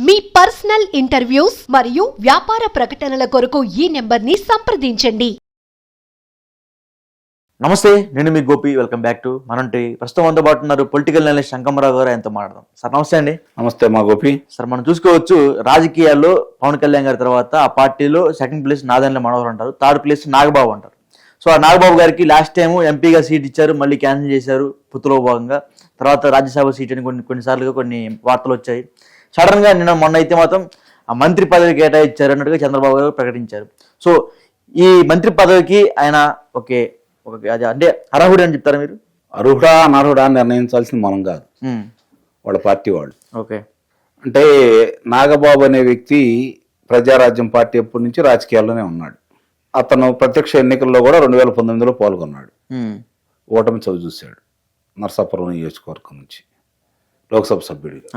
మీ personal interviews మరియు వ్యాపార ప్రకటనల కొరకు ఈ నెంబర్ని సంప్రదించండి. నమస్తే, నేను మీ గోపి. వెల్కమ్ బ్యాక్ టు మనంటి. ప్రస్తుతం అందుబాటు ఉన్నారు పొలిటికల్ అనలిస్ట్ శంకమరావు గారు. ఆయనతో మాట్లాడదాం. సార్ నమస్తే అండి. నమస్తే మా గోపి. సార్, మనం చూసుకోవచ్చు రాజకీయాల్లో పవన్ కళ్యాణ్ గారి తర్వాత ఆ పార్టీలో సెకండ్ ప్లేస్ నాదెండ్ల మనోహర్ అంటారు, థర్డ్ ప్లేస్ నాగబాబు అంటారు. సో ఆ నాగబాబు గారికి లాస్ట్ టైం ఎంపీగా సీట్ ఇచ్చారు, మళ్ళీ క్యాన్సిల్ చేశారు పొత్తులో భాగంగా. తర్వాత రాజ్యసభ సీట్ అని కొన్నిసార్లుగా కొన్ని వార్తలు వచ్చాయి. సడన్ గా మొన్న అయితే మాత్రం ఆ మంత్రి పదవి కేటాయించారు అన్నట్టుగా చంద్రబాబు గారు ప్రకటించారు. సో ఈ మంత్రి పదవికి ఆయన అంటే అర్హుడు అని చెప్తారా మీరు? అర్హుడా అనర్హుడా నిర్ణయించాల్సింది మనం కాదు, వాళ్ళ పార్టీ వాళ్ళు. ఓకే. అంటే నాగబాబు అనే వ్యక్తి ప్రజారాజ్యం పార్టీ ఎప్పటి నుంచి రాజకీయాల్లోనే ఉన్నాడు. అతను ప్రత్యక్ష ఎన్నికల్లో కూడా 2019లో పాల్గొన్నాడు. ఓటమి చవి చూశాడు నరసాపురం నియోజకవర్గం నుంచి లోక్సభ సభ్యుడిగా.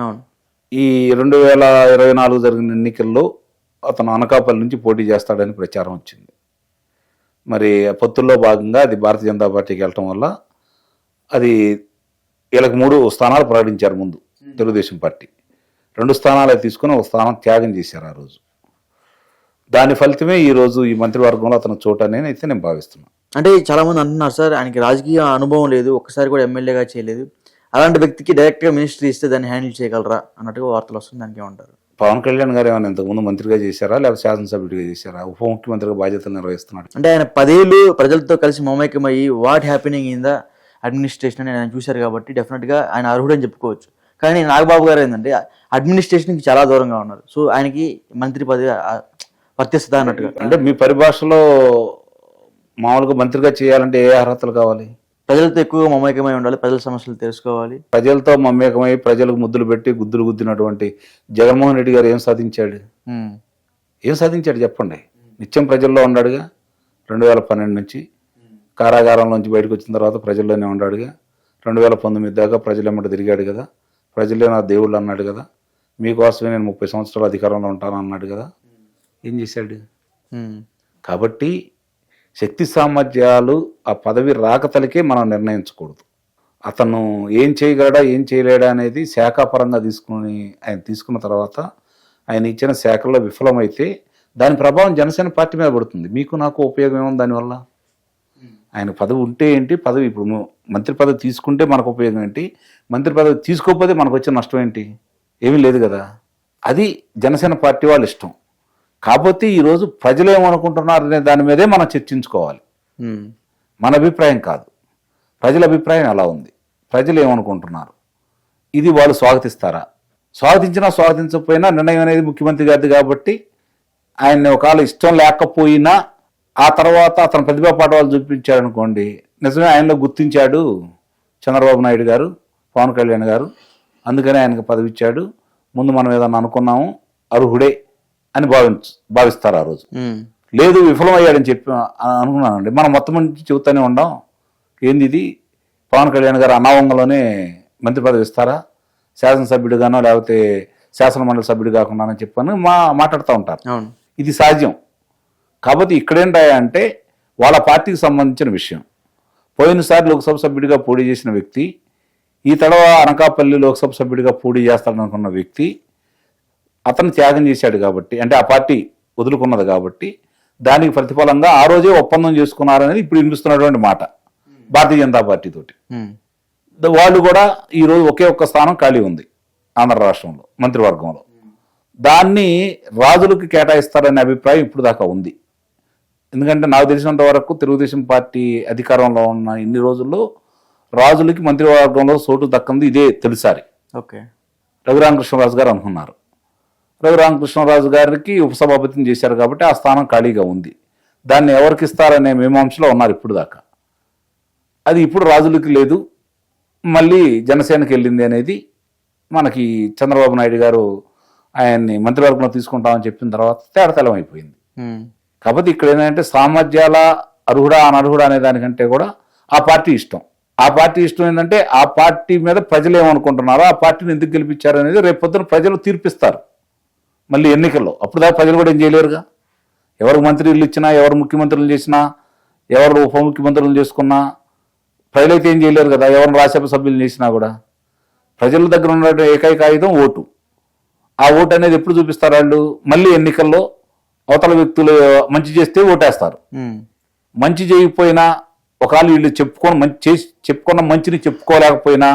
ఈ 2024 జరిగిన ఎన్నికల్లో అతను అనకాపల్లి నుంచి పోటీ చేస్తాడని ప్రచారం వచ్చింది. మరి పొత్తుల్లో భాగంగా అది భారతీయ జనతా పార్టీకి వెళ్ళటం వల్ల అది వీళ్ళకి 3 స్థానాలు ప్రకటించారు ముందు తెలుగుదేశం పార్టీ. 2 స్థానాలు తీసుకుని 1 స్థానం త్యాగం చేశారు ఆ రోజు. దాని ఫలితమే ఈ రోజు ఈ మంత్రివర్గంలో అతను చోటు అని అయితే నేను భావిస్తున్నాను. అంటే చాలా మంది అంటున్నారు సార్, ఆయనకి రాజకీయ అనుభవం లేదు, ఒక్కసారి కూడా ఎమ్మెల్యేగా చేయలేదు, అలాంటి వ్యక్తికి డైరెక్ట్గా మినిస్ట్రీ ఇస్తే దాన్ని హ్యాండిల్ చేయగలరా అన్నట్టుగా వార్తలు వస్తుంది. దానికి ఏమంటారు? పవన్ కళ్యాణ్ గారు ఏమైనా ఇంతకుముందు మంత్రిగా చేశారా, లేకపోతే శాసనసభ్యుడిగా చేశారా? ఉప ముఖ్యమంత్రిగా బాధ్యతలు నిర్వహిస్తున్నాడు. అంటే ఆయన 10 ఏళ్ళు ప్రజలతో కలిసి మమేకమయ్యి what happening in the administration అని ఆయన చూశారు కాబట్టి డెఫినెట్గా ఆయన అర్హుడు అని చెప్పుకోవచ్చు. కానీ నాగబాబు గారు ఏంటంటే అడ్మినిస్ట్రేషన్కి చాలా దూరంగా ఉన్నారు. సో ఆయనకి మంత్రి పదవి వర్తిస్తుందా అన్నట్టుగా. అంటే మీ పరిభాషలో మామూలుగా మంత్రిగా చేయాలంటే ఏ అర్హతలు కావాలి? ప్రజలతో ఎక్కువగా మమేకమై ఉండాలి, ప్రజల సమస్యలు తెలుసుకోవాలి. ప్రజలతో మమేకమై ప్రజలకు ముద్దులు పెట్టి గుద్దులు గుద్దినటువంటి జగన్మోహన్ రెడ్డి గారు ఏం సాధించాడు? ఏం సాధించాడు చెప్పండి? నిత్యం ప్రజల్లో ఉన్నాడుగా. 2012 నుంచి కారాగారంలోంచి బయటకు వచ్చిన తర్వాత ప్రజల్లోనే ఉన్నాడుగా. 2019 దాకా ప్రజలెమ్మట తిరిగాడు కదా. ప్రజలే నా దేవుళ్ళు అన్నాడు కదా. మీకోసమే నేను 30 సంవత్సరాలు అధికారంలో ఉంటాను అన్నాడు కదా. ఏం చేశాడు? కాబట్టి శక్తి సామర్థ్యాలు ఆ పదవి రాకతలకే మనం నిర్ణయించకూడదు. అతను ఏం చేయగలడా ఏం చేయలేడా అనేది శాఖాపరంగా ఆయన తీసుకున్న తర్వాత ఆయన ఇచ్చిన శాఖల్లో విఫలమైతే దాని ప్రభావం జనసేన పార్టీ మీద పడుతుంది. మీకు నాకు ఉపయోగం ఏముంది దానివల్ల? ఆయన పదవి ఉంటే ఏంటి, పదవి ఇప్పుడు మంత్రి పదవి తీసుకుంటే మనకు ఉపయోగం ఏంటి, మంత్రి పదవి తీసుకోకపోతే మనకు వచ్చే నష్టం ఏంటి? ఏమీ లేదు కదా. అది జనసేన పార్టీ వాళ్ళ ఇష్టం. కాకపోతే ఈరోజు ప్రజలు ఏమనుకుంటున్నారు అనే దాని మీదే మనం చర్చించుకోవాలి. మన అభిప్రాయం కాదు, ప్రజల అభిప్రాయం ఎలా ఉంది, ప్రజలు ఏమనుకుంటున్నారు, ఇది వాళ్ళు స్వాగతిస్తారా? స్వాగతించినా స్వాగతించకపోయినా నిర్ణయం అనేది ముఖ్యమంత్రి గారిది కాబట్టి ఆయన్ని ఒకవేళ ఇష్టం లేకపోయినా ఆ తర్వాత అతను ప్రతిభా పాఠవాలు చూపించాడు అనుకోండి, నిజమే ఆయనలో గుర్తించాడు చంద్రబాబు నాయుడు గారు, పవన్ కళ్యాణ్ గారు, అందుకని ఆయనకు పదవి ఇచ్చాడు, ముందు మనం ఏదన్నా అనుకున్నాము అర్హుడే అని భావిస్తారు ఆ రోజు. లేదు విఫలమయ్యాడని చెప్పి అనుకున్నానండి. మనం మొత్తం నుంచి చెబుతూనే ఉండాం, ఏంది ఇది పవన్ కళ్యాణ్ గారు అనావంగంలోనే మంత్రి పదవి ఇస్తారా, శాసనసభ్యుడిగానో లేకపోతే శాసనమండలి సభ్యుడు కాకుండా చెప్పని మాట్లాడుతూ ఉంటారు. ఇది సహజం. కాబట్టి ఇక్కడేంటాయంటే వాళ్ళ పార్టీకి సంబంధించిన విషయం. పోయినసారి లోక్సభ సభ్యుడిగా పోటీ చేసిన వ్యక్తి ఈ తడవ అనకాపల్లి లోక్సభ సభ్యుడిగా పోటీ చేస్తాడనుకున్న వ్యక్తి అతను త్యాగం చేశాడు కాబట్టి, అంటే ఆ పార్టీ వదులుకున్నది కాబట్టి దానికి ప్రతిఫలంగా ఆ రోజే ఒప్పందం చేసుకున్నారనేది ఇప్పుడు వినిపిస్తున్నటువంటి మాట భారతీయ జనతా పార్టీ తోటి. వాళ్ళు కూడా ఈరోజు ఒకే ఒక్క స్థానం ఖాళీ ఉంది ఆంధ్ర రాష్ట్రంలో మంత్రివర్గంలో. దాన్ని రాజులకు కేటాయిస్తారనే అభిప్రాయం ఇప్పుడు దాకా ఉంది. ఎందుకంటే నాకు తెలిసినంత వరకు తెలుగుదేశం పార్టీ అధికారంలో ఉన్న ఇన్ని రోజుల్లో రాజులకి మంత్రివర్గంలో చోటు దక్కంది ఇదే తొలిసారి. ఓకే. రఘురామకృష్ణరాజు గారు అనుకున్నారు. రఘురామకృష్ణరాజు గారికి ఉపసభాపతిని చేశారు కాబట్టి ఆ స్థానం ఖాళీగా ఉంది. దాన్ని ఎవరికి ఇస్తారనే మీమాంసలో ఉన్నారు ఇప్పుడు దాకా. అది ఇప్పుడు రాజులకి లేదు, మళ్ళీ జనసేనకి వెళ్ళింది అనేది మనకి చంద్రబాబు నాయుడు గారు ఆయన్ని మంత్రివర్గంలో తీసుకుంటామని చెప్పిన తర్వాత తేడతెల్లం అయిపోయింది. కాబట్టి ఇక్కడ ఏంటంటే సామర్థ్యాల అర్హుడా అనర్హుడా అనే దానికంటే కూడా ఆ పార్టీ ఇష్టం. ఆ పార్టీ ఇష్టం ఏంటంటే ఆ పార్టీ మీద ప్రజలు ఏమనుకుంటున్నారో, ఆ పార్టీని ఎందుకు గెలిపించారు అనేది రేపు పొద్దున ప్రజలు తీర్పిస్తారు మళ్ళీ ఎన్నికల్లో. అప్పుడు దాకా ప్రజలు కూడా ఏం చేయలేరుగా. ఎవరు మంత్రులు ఇచ్చినా, ఎవరు ముఖ్యమంత్రులు చేసినా, ఎవరు ఉప ముఖ్యమంత్రులు చేసుకున్నా ప్రజలైతే ఏం చేయలేరు కదా. ఎవరిని రాజ్యసభ సభ్యులు చేసినా కూడా ప్రజల దగ్గర ఉన్న ఏకైక ఆయుధం ఓటు. ఆ ఓటు అనేది ఎప్పుడు చూపిస్తారు వాళ్ళు? మళ్ళీ ఎన్నికల్లో అవతల వ్యక్తులు మంచి చేస్తే ఓటేస్తారు. మంచి చేయకపోయినా ఒకవేళ వీళ్ళు చెప్పుకున్న మంచిని చెప్పుకోలేకపోయినా,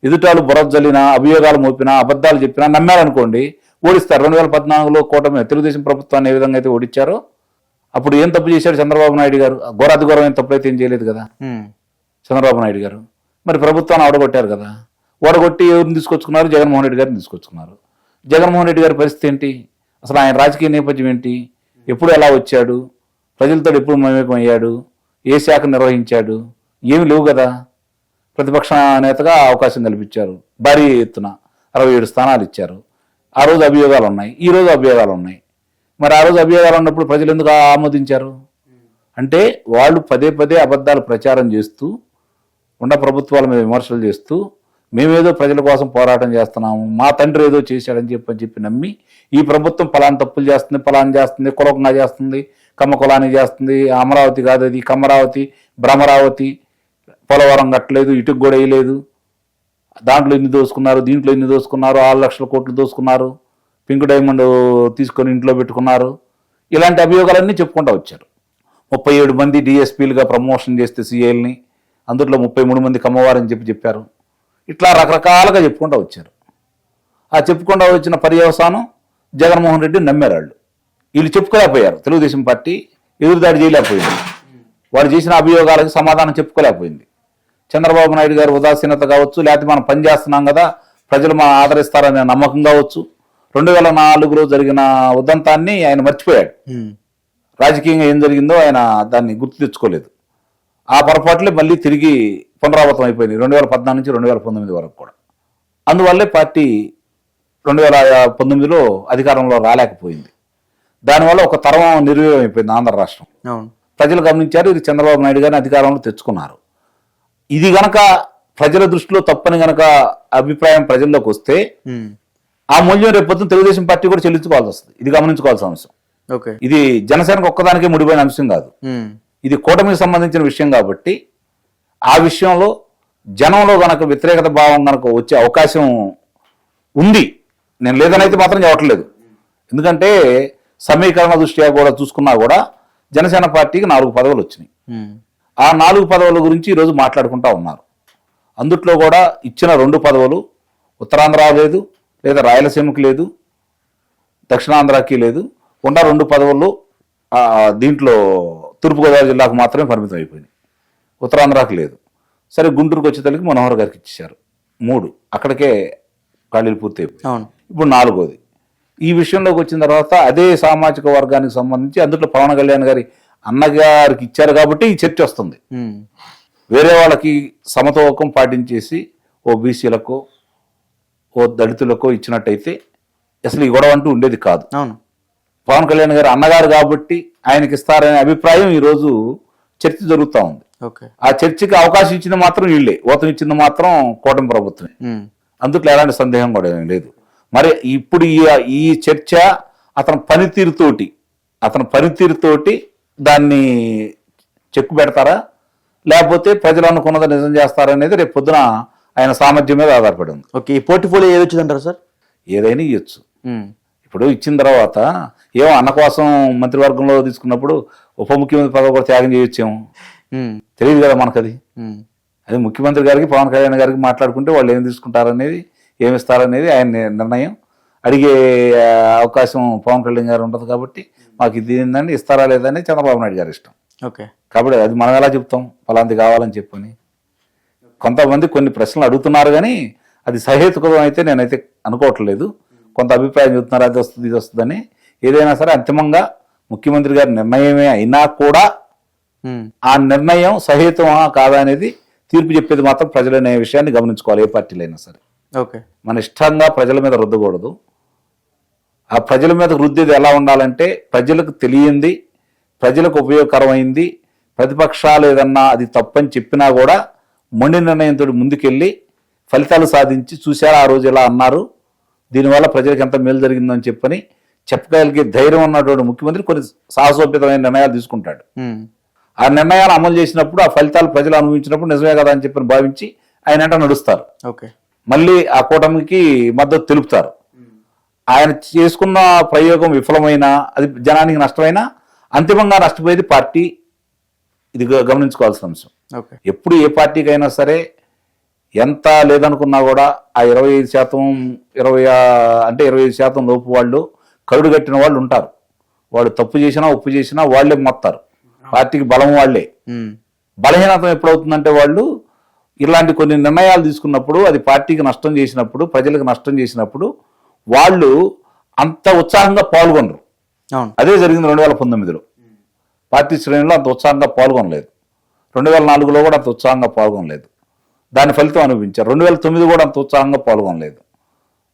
ఎదుటాలు బురద జల్లినా, అభియోగాలు మోపినా, అబద్ధాలు చెప్పినా నమ్మారనుకోండి ఓడిస్తారు. 2014లో కూటమి తెలుగుదేశం ప్రభుత్వాన్ని ఏ విధంగా అయితే ఓడించారో, అప్పుడు ఏం తప్పు చేశాడు చంద్రబాబు నాయుడు గారు? ఘోరాతి ఘోరమైన తప్పులైతే ఏం చేయలేదు కదా చంద్రబాబు నాయుడు గారు. మరి ప్రభుత్వాన్ని ఓడగొట్టారు కదా. ఓడగొట్టి ఎవరిని తీసుకొచ్చుకున్నారు? జగన్మోహన్ రెడ్డి గారిని తీసుకొచ్చుకున్నారు. జగన్మోహన్ రెడ్డి గారి పరిస్థితి ఏంటి? అసలు ఆయన రాజకీయ నేపథ్యం ఏంటి? ఎప్పుడు ఎలా వచ్చాడు? ప్రజలతో ఎప్పుడు మమేకం అయ్యాడు? ఏ శాఖ నిర్వహించాడు? ఏమి లేవు కదా. ప్రతిపక్ష నేతగా అవకాశం కల్పించారు. భారీ ఎత్తున 67 స్థానాలు ఇచ్చారు. ఆ రోజు అభియోగాలు ఉన్నాయి, ఈ రోజు అభియోగాలు ఉన్నాయి. మరి ఆ రోజు అభియోగాలు ఉన్నప్పుడు ప్రజలు ఎందుకు ఆమోదించారు? అంటే వాళ్ళు పదే పదే అబద్ధాలు ప్రచారం చేస్తూ, ఉన్న ప్రభుత్వాల మీద విమర్శలు చేస్తూ, మేమేదో ప్రజల కోసం పోరాటం చేస్తున్నాము, మా తండ్రి ఏదో చేశాడని చెప్పి నమ్మి, ఈ ప్రభుత్వం పలానా తప్పులు చేస్తుంది, పలానా చేస్తుంది, కులకంగా చేస్తుంది, కమ్మ కులాన్ని చేస్తుంది, అమరావతి కాదు అది కమ్మరావతి, భ్రమరావతి, పోలవరం కట్టలేదు, ఇటుకు కూడా వేయలేదు, దాంట్లో ఇన్ని దోసుకున్నారు, దీంట్లో ఇన్ని దోసుకున్నారు, 6 లక్షల కోట్లు దోసుకున్నారు, పింక్ డైమండ్ తీసుకొని ఇంట్లో పెట్టుకున్నారు, ఇలాంటి అభియోగాలన్నీ చెప్పుకుంటూ వచ్చారు. 37 మంది డిఎస్పీలుగా ప్రమోషన్ చేస్తే సీఏల్ని, అందులో 33 మంది కమ్మవారని చెప్పారు. ఇట్లా రకరకాలుగా చెప్పుకుంటూ వచ్చారు. ఆ చెప్పుకుంటూ వచ్చిన పర్యవసానం జగన్మోహన్ రెడ్డి నమ్మారు వాళ్ళు. వీళ్ళు చెప్పుకోలేకపోయారు. తెలుగుదేశం పార్టీ ఎదురుదాడి చేయలేకపోయింది. వాళ్ళు చేసిన అభియోగాలకు సమాధానం చెప్పుకోలేకపోయింది. చంద్రబాబు నాయుడు గారు ఉదాసీనత కావచ్చు, లేకపోతే మనం పనిచేస్తున్నాం కదా ప్రజలు మనం ఆదరిస్తారనే నమ్మకం కావచ్చు, 2004లో జరిగిన ఉదంతాన్ని ఆయన మర్చిపోయాడు. రాజకీయంగా ఏం జరిగిందో ఆయన దాన్ని గుర్తు తెచ్చుకోలేదు. ఆ పొరపాట్లే మళ్ళీ తిరిగి పునరావృతం అయిపోయింది 2014 నుంచి 2019 వరకు కూడా. అందువల్లే పార్టీ 2019లో అధికారంలో రాలేకపోయింది. దానివల్ల ఒక తరం నిర్వీర్యం అయిపోయింది ఆంధ్ర రాష్ట్రం. ప్రజలు గమనించారు, ఇది చంద్రబాబు నాయుడు గారిని అధికారంలో తెచ్చుకున్నారు. ఇది గనక ప్రజల దృష్టిలో తప్పని గనక అభిప్రాయం ప్రజల్లోకి వస్తే ఆ మూల్యం రేపు తెలుగుదేశం పార్టీ కూడా చెల్లించుకోవాల్సి వస్తుంది. ఇది గమనించుకోవాల్సిన అంశం. ఇది జనసేనకు ఒక్కదానికే ముడిపోయిన అంశం కాదు, ఇది కూటమికి సంబంధించిన విషయం కాబట్టి ఆ విషయంలో జనంలో గనక వ్యతిరేకత భావం గనక వచ్చే అవకాశం ఉంది. నేను లేదనైతే మాత్రం చెప్పట్లేదు. ఎందుకంటే సమీకరణ దృష్ట్యా కూడా చూసుకున్నా కూడా జనసేన పార్టీకి 4 పదవులు వచ్చినాయి. ఆ 4 పదవుల గురించి ఈరోజు మాట్లాడుకుంటా ఉన్నారు. అందుట్లో కూడా ఇచ్చిన 2 పదవులు ఉత్తరాంధ్ర లేదు, లేదా రాయలసీమకి లేదు, దక్షిణాంధ్రకి లేదు. ఉన్న 2 పదవులు దీంట్లో తూర్పుగోదావరి జిల్లాకు మాత్రమే పరిమితం అయిపోయినాయి, ఉత్తరాంధ్రకి లేదు. సరే, గుంటూరుకు వచ్చేసరికి మనోహర్ గారికి ఇచ్చేశారు 3, అక్కడికే ఖాళీలు పూర్తి అయిపోయి. ఇప్పుడు 4వది. ఈ విషయంలోకి వచ్చిన తర్వాత అదే సామాజిక వర్గానికి సంబంధించి అందులో పవన్ కళ్యాణ్ గారి అన్నగారికి ఇచ్చారు కాబట్టి ఈ చర్చ వస్తుంది. వేరే వాళ్ళకి సమతూకం పాటించేసి ఓ బీసీలకో ఓ దళితులకో ఇచ్చినట్టయితే అసలు ఈ గొడవ అంటూ ఉండేది కాదు. పవన్ కళ్యాణ్ గారు అన్నగారు కాబట్టి ఆయనకి ఇస్తారనే అభిప్రాయం ఈరోజు చర్చ జరుగుతూ ఉంది. ఆ చర్చకి అవకాశం ఇచ్చింది మాత్రం వీళ్ళే, ఓతం ఇచ్చింది మాత్రం కూటమి ప్రభుత్వమే. అందుట్లో ఎలాంటి సందేహం కూడా ఏమీ లేదు. మరి ఇప్పుడు ఈ చర్చ అతని పనితీరుతోటి దాన్ని చెక్కు పెడతారా, లేకపోతే ప్రజలు అనుకున్నది నిజం చేస్తారా అనేది రేపు పొద్దున ఆయన సామర్థ్యం మీద ఆధారపడి ఉంది. ఓకే, ఈ పోర్ట్ఫోలియో ఏది వచ్చిందంటారు సార్? ఏదైనా ఇవ్వచ్చు. ఇప్పుడు ఇచ్చిన తర్వాత ఏమో అన్న కోసం మంత్రివర్గంలో తీసుకున్నప్పుడు ఉప ముఖ్యమంత్రి పదవి కూడా త్యాగం చేయొచ్చేమో, తెలియదు కదా మనకది. అది ముఖ్యమంత్రి గారికి పవన్ కళ్యాణ్ గారికి మాట్లాడుకుంటే వాళ్ళు ఏం తీసుకుంటారనేది, ఏమిస్తారనేది ఆయన నిర్ణయం. అడిగే అవకాశం పవన్ కళ్యాణ్ గారు ఉంటుంది కాబట్టి మాకు ఇది ఏందండి ఇస్తారా లేదని చంద్రబాబు నాయుడు గారి ఇష్టం. కాబట్టి అది మనం ఎలా చెప్తాం ఫలాంది కావాలని చెప్పని. కొంతమంది కొన్ని ప్రశ్నలు అడుగుతున్నారు కానీ అది సహేతుకం అయితే నేనైతే అనుకోవట్లేదు. కొంత అభిప్రాయం చెబుతున్నారు అది వస్తుంది ఇది వస్తుందని. ఏదైనా సరే అంతిమంగా ముఖ్యమంత్రి గారి నిర్ణయమే అయినా కూడా ఆ నిర్ణయం సహేతుమా కాదా అనేది తీర్పు చెప్పేది మాత్రం ప్రజలనే విషయాన్ని గమనించుకోవాలి. ఏ పార్టీలైనా సరే మన ఇష్టంగా ప్రజల మీద రుద్దకూడదు. ఆ ప్రజల మీద రుద్దేది ఎలా ఉండాలంటే ప్రజలకు తెలియంది, ప్రజలకు ఉపయోగకరమైంది, ప్రతిపక్షాలు ఏదన్నా అది తప్పని చెప్పినా కూడా మొండి నిర్ణయంతో ముందుకెళ్ళి ఫలితాలు సాధించి చూశారా ఆ రోజు ఎలా అన్నారు, దీనివల్ల ప్రజలకు ఎంత మేలు జరిగిందని చెప్పని చెప్పగలిగే ధైర్యం ఉన్నటువంటి ముఖ్యమంత్రి కొన్ని సాహసోపేతమైన నిర్ణయాలు తీసుకుంటాడు. ఆ నిర్ణయాలు అమలు చేసినప్పుడు ఆ ఫలితాలు ప్రజలు అనుభవించినప్పుడు నిజమే కదా అని చెప్పని భావించి ఆయన నడుస్తారు. మళ్ళీ ఆ కూటమికి మద్దతు తెలుపుతారు. ఆయన చేసుకున్న ప్రయోగం విఫలమైనా అది జనానికి నష్టమైనా అంతిమంగా నష్టపోయేది పార్టీ. ఇది గమనించుకోవాల్సిన అంశం. ఓకే. ఎప్పుడు ఏ పార్టీకైనా సరే ఎంత లేదనుకున్నా కూడా ఆ 25% 25% లోపు వాళ్ళు కరుడు కట్టిన వాళ్ళు ఉంటారు. వాడు తప్పు చేసినా ఒప్పు చేసినా వాళ్ళే మొత్తారు. పార్టీకి బలం వాళ్ళే. బలహీనత ఎప్పుడవుతుందంటే వాళ్ళు ఇలాంటి కొన్ని నిర్ణయాలు తీసుకున్నప్పుడు అది పార్టీకి నష్టం చేసినప్పుడు, ప్రజలకు నష్టం చేసినప్పుడు వాళ్ళు అంత ఉత్సాహంగా పాల్గొనరు. అవును. అదే జరిగింది 2019లో. పార్టీ శ్రేణిలో అంత ఉత్సాహంగా పాల్గొనలేదు. 2004లో కూడా అంత ఉత్సాహంగా పాల్గొనలేదు. దాని ఫలితం అనుభవించారు. 2009 కూడా అంత ఉత్సాహంగా పాల్గొనలేదు.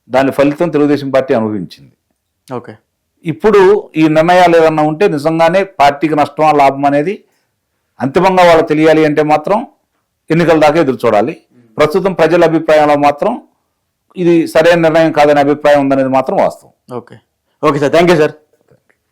దాని ఫలితం తెలుగుదేశం పార్టీ అనుభవించింది. ఓకే. ఇప్పుడు ఈ నిర్ణయాలు ఏదన్నా ఉంటే నిజంగానే పార్టీకి నష్టమా లాభం అనేది అంతిమంగా వాళ్ళకి తెలియాలి అంటే మాత్రం ఎన్నికల దాకా ఎదురు చూడాలి. ప్రస్తుతం ప్రజల అభిప్రాయంలో మాత్రం ఇది సరైన నిర్ణయం కాదనే అభిప్రాయం ఉందనేది మాత్రం వాస్తవం. Okay. Okay sir, thank you sir.